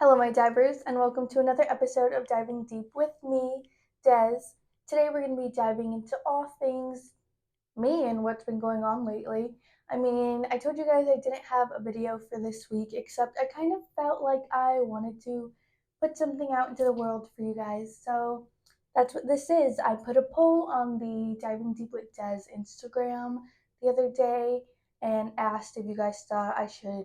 Hello, my divers, and welcome to another episode of Diving Deep with me, Des. Today, we're going to be diving into all things me and what's been going on lately. I told you guys I didn't have a video for this week, except I kind of felt like I wanted to put something out into the world for you guys. So that's what this is. I put a poll on the Diving Deep with Des Instagram the other day and asked if you guys thought I should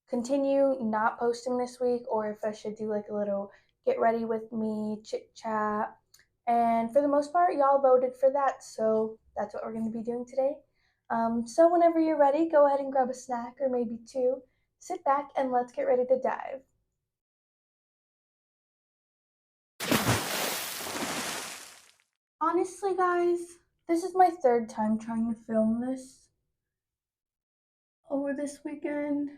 continue not posting this week or if I should do like a little get ready with me chit chat. And for the most part, y'all voted for that, so that's what we're going to be doing today. So whenever you're ready, go ahead and grab a snack or maybe two, sit back, and let's get ready to dive. Honestly, guys, this is my third time trying to film this over this weekend.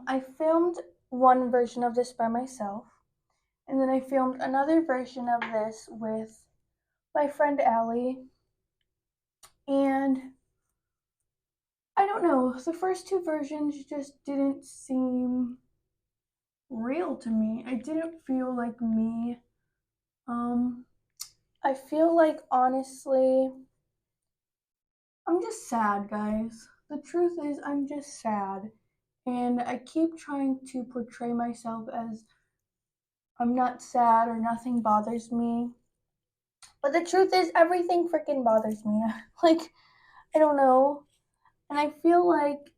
I filmed one version of this by myself. And then I filmed another version of this with my friend Allie. And I don't know, the first two versions just didn't seem real to me. I didn't feel like me. I feel like honestly, I'm just sad, guys. The truth is, I'm just sad. And I keep trying to portray myself as I'm not sad or nothing bothers me. But the truth is, everything freaking bothers me. Like, I don't know. And I feel like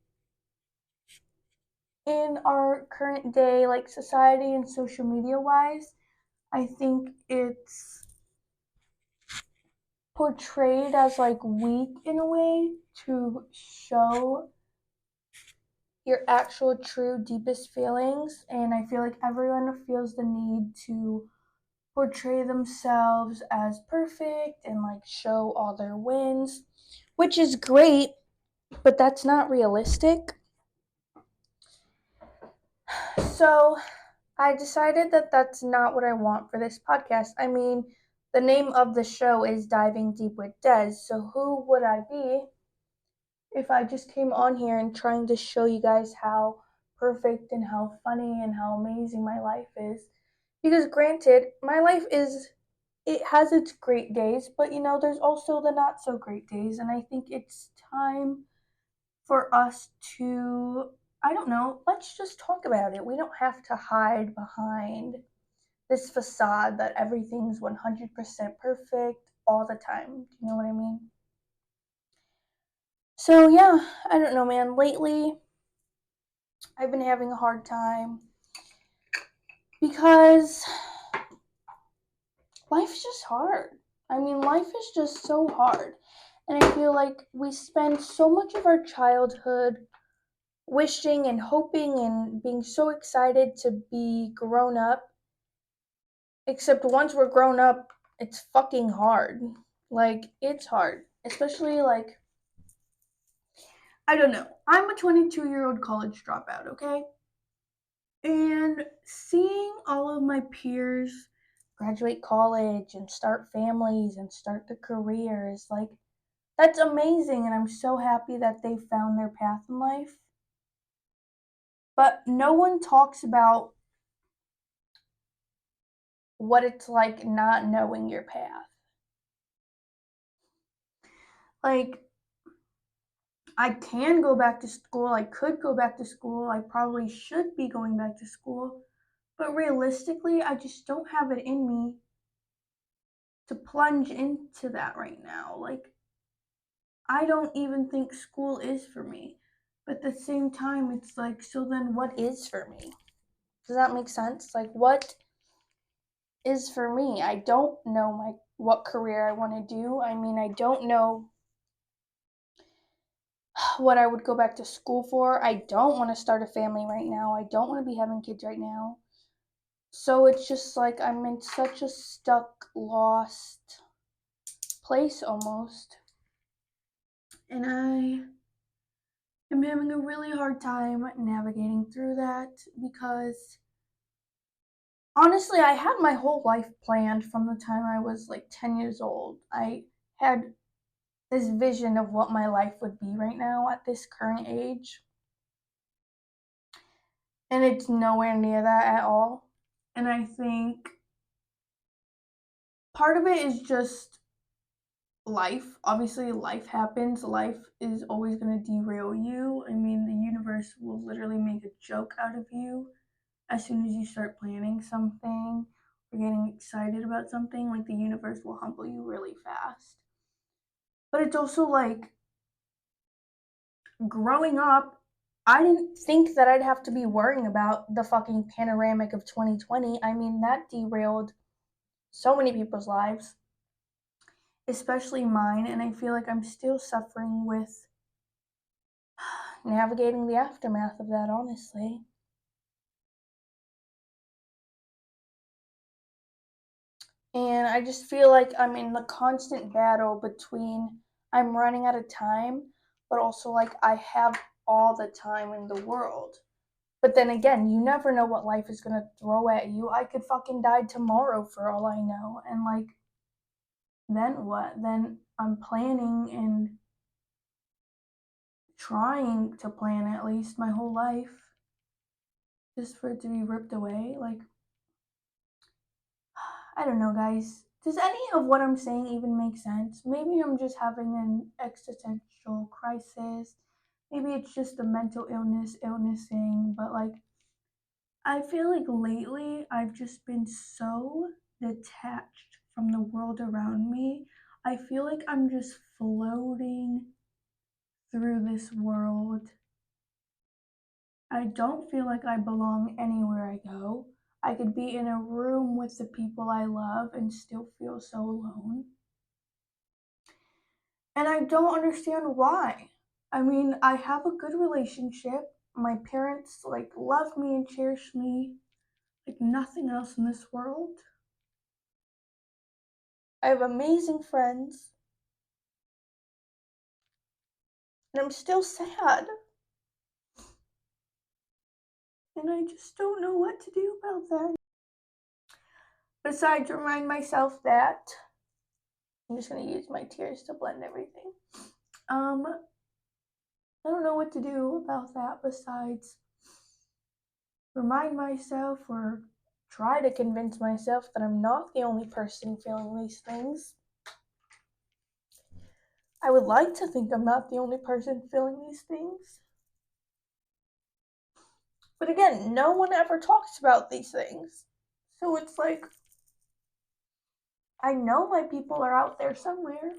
in our current day, like society and social media wise, I think it's portrayed as like weak in a way to show your actual true deepest feelings. And I feel like everyone feels the need to portray themselves as perfect and like show all their wins, which is great, but that's not realistic. So I decided that that's not what I want for this podcast. The name of the show is Diving Deep with Des, so who would I be if I just came on here and trying to show you guys how perfect and how funny and how amazing my life is? Because granted, my life it has its great days, but there's also the not so great days, and I think it's time for us to, I don't know, let's just talk about it. We don't have to hide behind this facade that everything's 100% perfect all the time. Do you know what I mean? So, yeah, I don't know, man. Lately, I've been having a hard time because life's just hard. Life is just so hard. And I feel like we spend so much of our childhood wishing and hoping and being so excited to be grown up. Except once we're grown up, it's fucking hard. Like, it's hard. Especially, like, I don't know. I'm a 22-year-old college dropout, okay? And seeing all of my peers graduate college and start families and start their careers, like, that's amazing. And I'm so happy that they found their path in life. But no one talks about what it's like not knowing your path. Like, I can go back to school. I could go back to school. I probably should be going back to school. But realistically, I just don't have it in me to plunge into that right now. Like, I don't even think school is for me. But at the same time, it's like, so then what is for me? Does that make sense? Like, what is for me? I don't know what career I want to do. I don't know what I would go back to school for. I don't want to start a family right now. I don't want to be having kids right now. So it's just like I'm in such a stuck, lost place almost. And I am having a really hard time navigating through that because honestly, I had my whole life planned from the time I was like 10 years old. I had this vision of what my life would be right now at this current age. And it's nowhere near that at all. And I think part of it is just life. Obviously, life happens. Life is always going to derail you. I mean, the universe will literally make a joke out of you as soon as you start planning something or getting excited about something. Like, the universe will humble you really fast. But it's also like growing up, I didn't think that I'd have to be worrying about the fucking panoramic of 2020. I mean, that derailed so many people's lives, especially mine, and I feel like I'm still suffering with navigating the aftermath of that, honestly. And I just feel like I'm in the constant battle between I'm running out of time, but also like I have all the time in the world. But then again, you never know what life is gonna throw at you. I could fucking die tomorrow for all I know. And like, then what? Then I'm planning and trying to plan at least my whole life just for it to be ripped away. Like, I don't know, guys. Does any of what I'm saying even make sense? Maybe I'm just having an existential crisis. Maybe it's just a mental illnessing, but like, I feel like lately I've just been so detached from the world around me. I feel like I'm just floating through this world. I don't feel like I belong anywhere I go. I could be in a room with the people I love and still feel so alone. And I don't understand why. I mean, I have a good relationship. My parents like love me and cherish me like nothing else in this world. I have amazing friends, and I'm still sad. And I just don't know what to do about that. Besides, remind myself that I'm just gonna use my tears to blend everything. Um, I don't know what to do about that besides remind myself or try to convince myself that I'm not the only person feeling these things. I would like to think I'm not the only person feeling these things. But again, no one ever talks about these things. So it's like, I know my people are out there somewhere.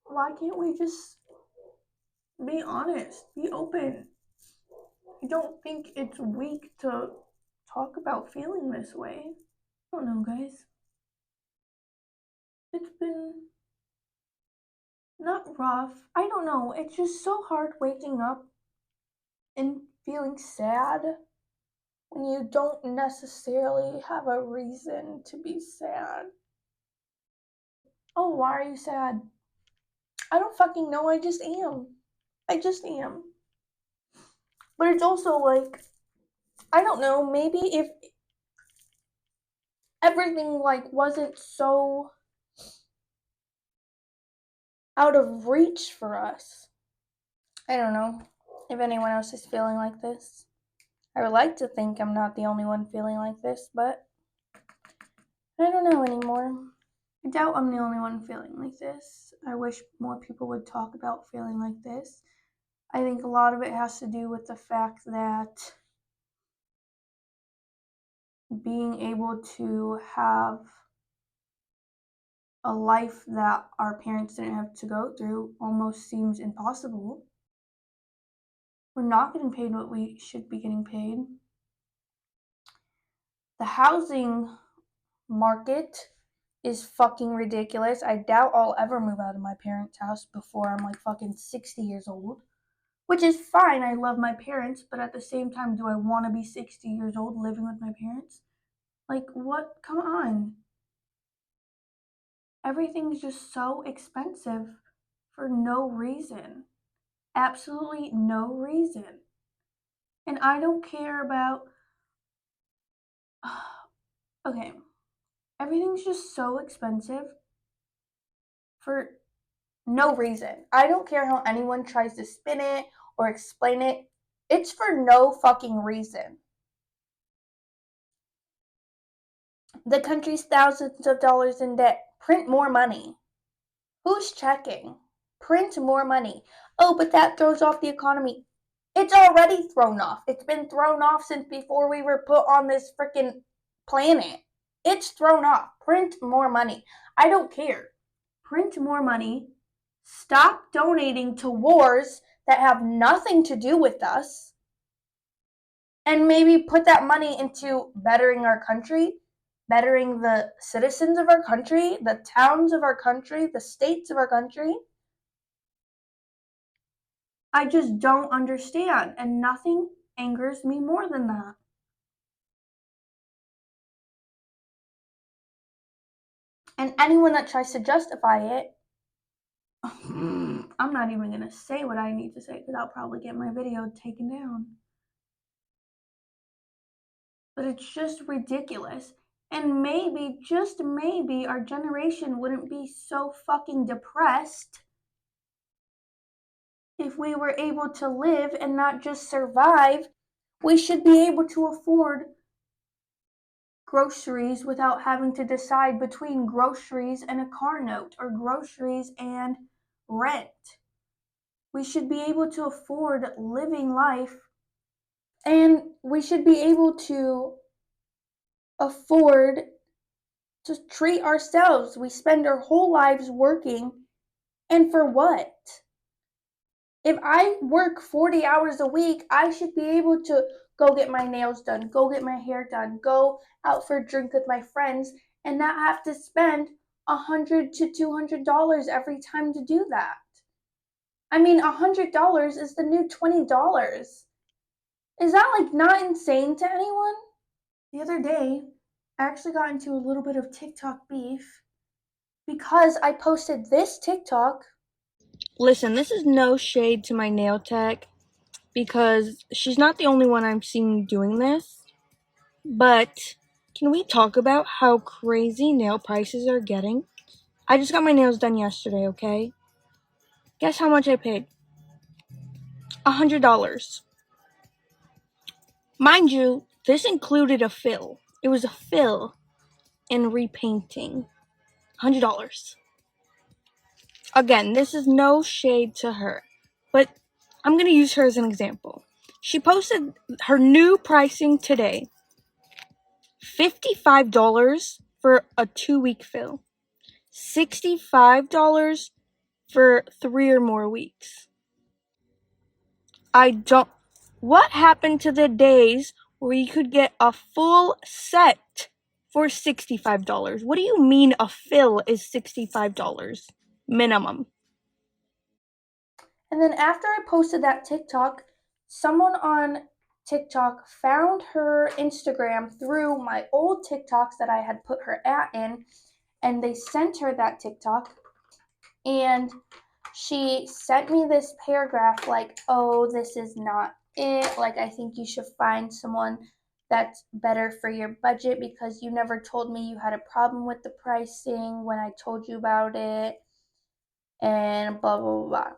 Why can't we just be honest, be open? I don't think it's weak to talk about feeling this way. I don't know, guys. It's been not rough. I don't know. It's just so hard waking up and feeling sad when you don't necessarily have a reason to be sad. Oh, why are you sad? I don't fucking know. I just am. I just am. But it's also like, I don't know, maybe if everything like wasn't so out of reach for us. I don't know if anyone else is feeling like this. I would like to think I'm not the only one feeling like this, but I don't know anymore. I doubt I'm the only one feeling like this. I wish more people would talk about feeling like this. I think a lot of it has to do with the fact that being able to have a life that our parents didn't have to go through almost seems impossible. We're not getting paid what we should be getting paid. The housing market is fucking ridiculous. I doubt I'll ever move out of my parents' house before I'm like fucking 60 years old. Which is fine. I love my parents, but at the same time, do I want to be 60 years old living with my parents? Like, what? Come on. Everything's just so expensive for no reason. Absolutely no reason. And I don't care about. Okay. Everything's just so expensive for no reason. I don't care how anyone tries to spin it or explain it. It's for no fucking reason. The country's thousands of dollars in debt. Print more money. Who's checking? Print more money. Oh, but that throws off the economy. It's already thrown off. It's been thrown off since before we were put on this freaking planet. It's thrown off. Print more money. I don't care. Print more money. Stop donating to wars that have nothing to do with us. And maybe put that money into bettering our country, bettering the citizens of our country, the towns of our country, the states of our country. I just don't understand, and nothing angers me more than that. And anyone that tries to justify it, I'm not even going to say what I need to say because I'll probably get my video taken down. But it's just ridiculous. And maybe, just maybe, our generation wouldn't be so fucking depressed if we were able to live and not just survive. We should be able to afford groceries without having to decide between groceries and a car note or groceries and rent. We should be able to afford living life, and we should be able to afford to treat ourselves. We spend our whole lives working, and for what? If I work 40 hours a week, I should be able to go get my nails done, go get my hair done, go out for a drink with my friends, and not have to spend $100 to $200 every time to do that. I mean, $100 is the new $20. Is that like not insane to anyone? The other day, I actually got into a little bit of TikTok beef because I posted this TikTok. Listen, this is no shade to my nail tech because she's not the only one I'm seeing doing this. But can we talk about how crazy nail prices are getting? I just got my nails done yesterday, okay? Guess how much I paid? $100. Mind you, this included a fill. It was a fill and repainting. $100. Again, this is no shade to her, but I'm going to use her as an example. She posted her new pricing today. $55 for a 2-week fill. $65 for 3 or more weeks. What happened to the days where you could get a full set for $65? What do you mean a fill is $65 minimum? And then after I posted that TikTok, someone on TikTok found her Instagram through my old TikToks that I had put her in, and they sent her that TikTok, and she sent me this paragraph like, oh, this is not it. Like, I think you should find someone that's better for your budget because you never told me you had a problem with the pricing when I told you about it, and blah, blah, blah, blah.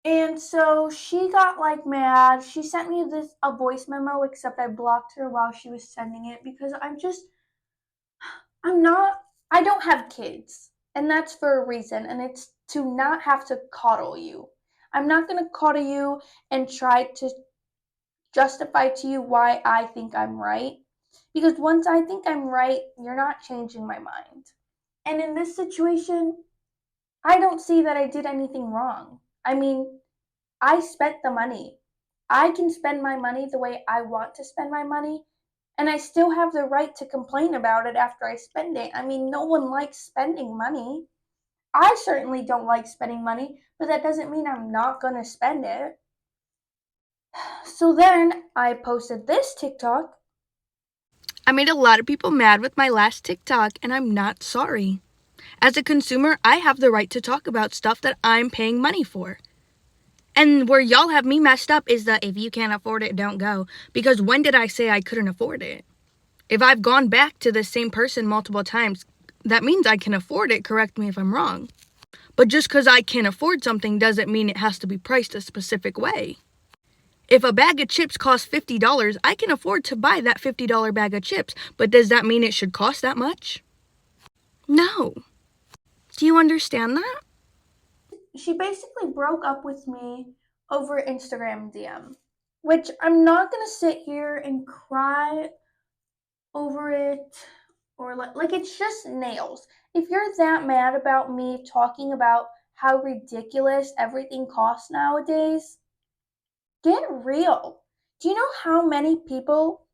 And so she got like mad. She sent me a voice memo, except I blocked her while she was sending it because I don't have kids. And that's for a reason, and it's to not have to coddle you. I'm not going to coddle you and try to justify to you why I think I'm right. Because once I think I'm right, you're not changing my mind. And in this situation, I don't see that I did anything wrong. I mean, I spent the money. I can spend my money the way I want to spend my money, and I still have the right to complain about it after I spend it. I mean, no one likes spending money. I certainly don't like spending money, but that doesn't mean I'm not going to spend it. So then I posted this TikTok. I made a lot of people mad with my last TikTok, and I'm not sorry. As a consumer, I have the right to talk about stuff that I'm paying money for. And where y'all have me messed up is that if you can't afford it, don't go. Because when did I say I couldn't afford it? If I've gone back to the same person multiple times, that means I can afford it. Correct me if I'm wrong. But just because I can afford something doesn't mean it has to be priced a specific way. If a bag of chips costs $50, I can afford to buy that $50 bag of chips. But does that mean it should cost that much? No. Do you understand that? She basically broke up with me over Instagram DM, which I'm not gonna sit here and cry over it, or like it's just nails. If you're that mad about me talking about how ridiculous everything costs nowadays, get real. Do you know how many people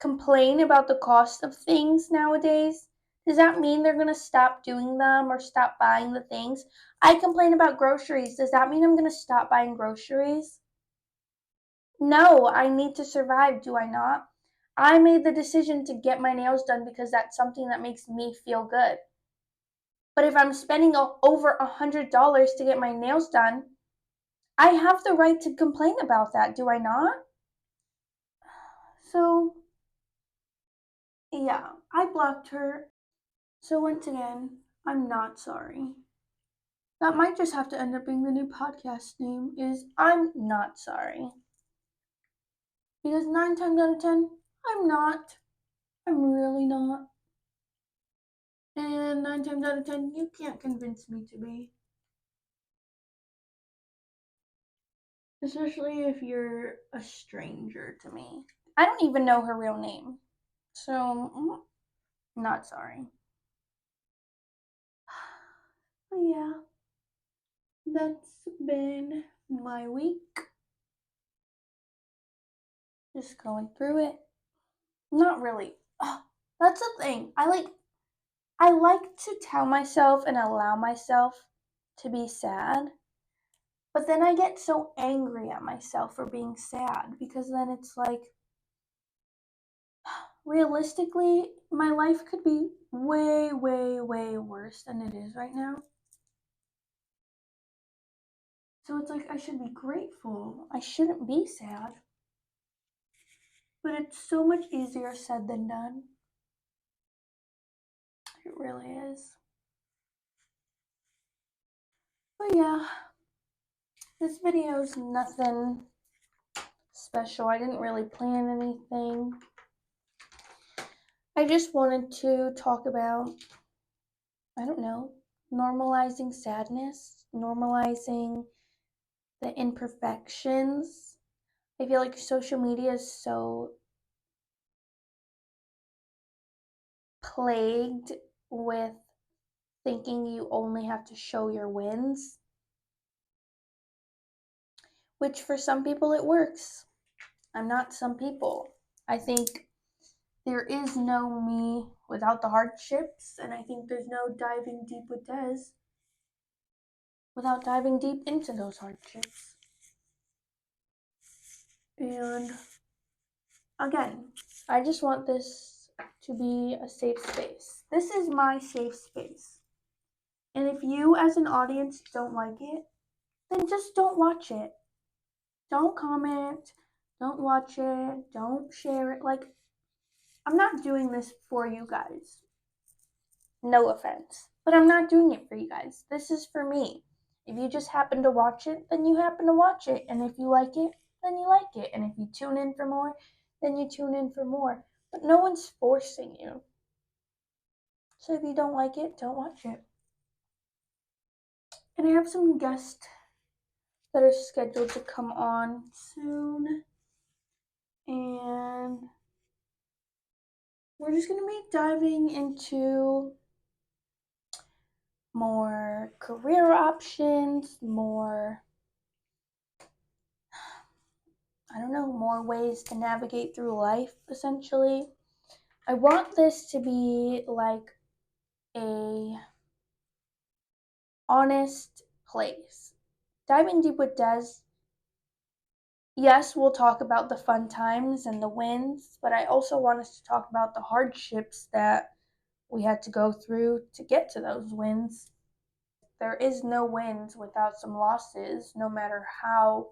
complain about the cost of things nowadays? Does that mean they're going to stop doing them or stop buying the things? I complain about groceries. Does that mean I'm going to stop buying groceries? No, I need to survive, do I not? I made the decision to get my nails done because that's something that makes me feel good. But if I'm spending over $100 to get my nails done, I have the right to complain about that, do I not? So, yeah, I blocked her. So, once again, I'm not sorry. That might just have to end up being the new podcast name is I'm not sorry. Because 9 times out of 10, I'm not. I'm really not. And 9 times out of 10, you can't convince me to be. Especially if you're a stranger to me. I don't even know her real name. So, not sorry. But yeah, that's been my week. Just going through it. Not really. That's the thing. I like to tell myself and allow myself to be sad. But then I get so angry at myself for being sad because then it's like realistically my life could be way way way worse than it is right now. So it's like I should be grateful. I shouldn't be sad. But it's so much easier said than done. It really is. But yeah, this video is nothing special. I didn't really plan anything. I just wanted to talk about, I don't know, normalizing sadness, normalizing the imperfections. I feel like social media is so plagued with thinking you only have to show your wins, which for some people it works. I'm not some people. I think there is no me without the hardships, and I think there's no diving deep with Des without diving deep into those hardships. And again, I just want this to be a safe space. This is my safe space. And if you, as an audience, don't like it, then just don't watch it. Don't comment. Don't watch it. Don't share it. Like, I'm not doing this for you guys. No offense. But I'm not doing it for you guys. This is for me. If you just happen to watch it, then you happen to watch it. And if you like it, then you like it. And if you tune in for more, then you tune in for more. But no one's forcing you. So if you don't like it, don't watch it. And I have some guests that are scheduled to come on soon. And we're just going to be diving into more career options, more, I don't know, more ways to navigate through life, essentially. I want this to be like a honest place. Diving deep with Des, yes, we'll talk about the fun times and the wins, but I also want us to talk about the hardships that we had to go through to get to those wins. There is no wins without some losses, no matter how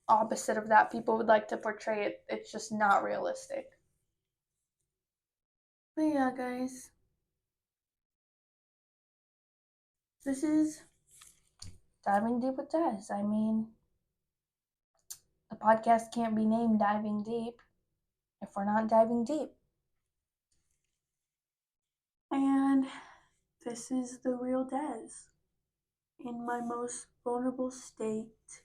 opposite of that people would like to portray it. It's just not realistic. But yeah, guys, this is diving deep with Des. I mean, The podcast can't be named Diving Deep if we're not diving deep. And this is the real Des in my most vulnerable state.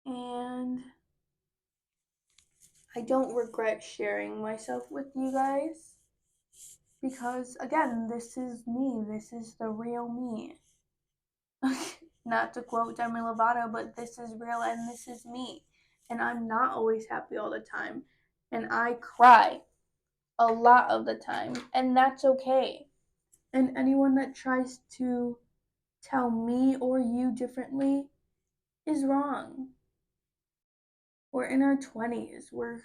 And I don't regret sharing myself with you guys because, again, this is me. This is the real me. Not to quote Demi Lovato, but this is real and this is me. And I'm not always happy all the time. And I cry a lot of the time. And that's okay. And anyone that tries to tell me or you differently is wrong. We're in our 20s. We're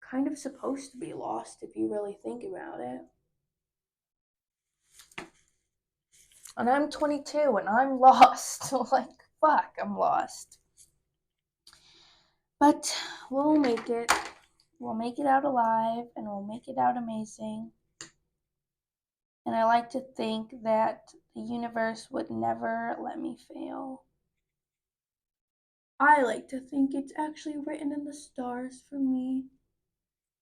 kind of supposed to be lost if you really think about it. And I'm 22 and I'm lost. Like, fuck, I'm lost. But we'll make it. We'll make it out alive and we'll make it out amazing. And I like to think that the universe would never let me fail. I like to think it's actually written in the stars for me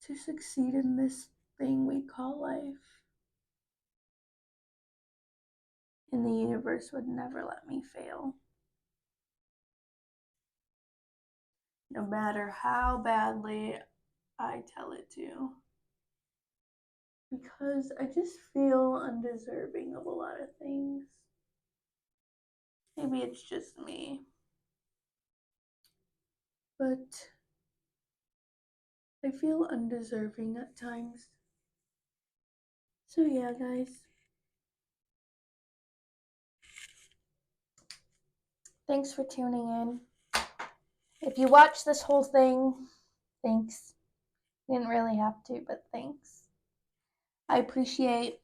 to succeed in this thing we call life. And the universe would never let me fail. No matter how badly I tell it to. Because I just feel undeserving of a lot of things. Maybe it's just me. But I feel undeserving at times. So yeah, guys. Thanks for tuning in. If you watched this whole thing, thanks. You didn't really have to, but thanks. I appreciate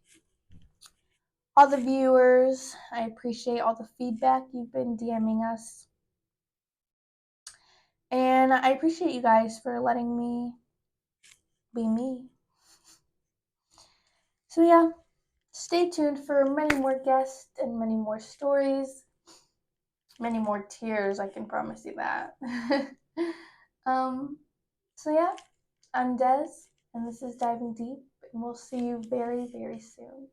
all the viewers. I appreciate all the feedback you've been DMing us. And I appreciate you guys for letting me be me. So yeah, stay tuned for many more guests and many more stories. Many more tears, I can promise you that. So yeah, I'm Des, and this is Diving Deep, and we'll see you very, very soon.